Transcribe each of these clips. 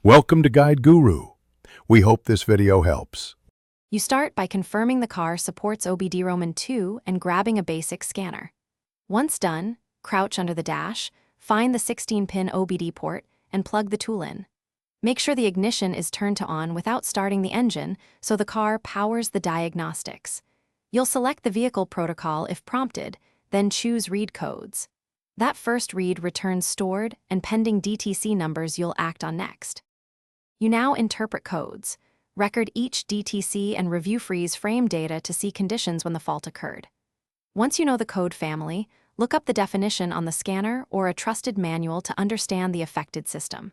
Welcome to Guide Guru. We hope this video helps. You start by confirming the car supports OBD-Roman 2 and grabbing a basic scanner. Once done, crouch under the dash, find the 16-pin OBD port, and plug the tool in. Make sure the ignition is turned to on without starting the engine so the car powers the diagnostics. You'll select the vehicle protocol if prompted, then choose Read Codes. That first read returns stored and pending DTC numbers you'll act on next. You now interpret codes, record each DTC and review freeze frame data to see conditions when the fault occurred. Once you know the code family, look up the definition on the scanner or a trusted manual to understand the affected system.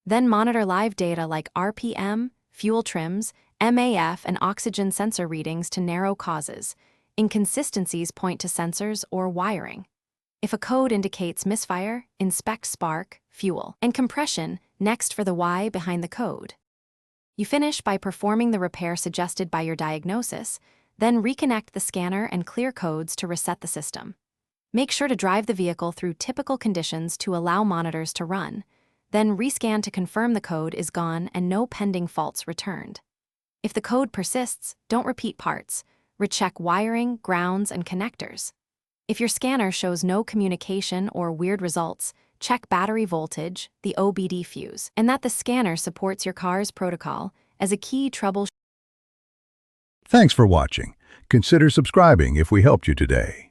Then monitor live data like RPM, fuel trims, MAF, and oxygen sensor readings to narrow causes. Inconsistencies point to sensors or wiring. If a code indicates misfire, inspect spark, fuel, and compression next for the why behind the code. You finish by performing the repair suggested by your diagnosis, then reconnect the scanner and clear codes to reset the system. Make sure to drive the vehicle through typical conditions to allow monitors to run, then rescan to confirm the code is gone and no pending faults returned. If the code persists, don't repeat parts. Recheck wiring, grounds, and connectors. If your scanner shows no communication or weird results, check battery voltage, the OBD fuse, and that the scanner supports your car's protocol as a key troubleshooting. Thanks for watching. Consider subscribing if we helped you today.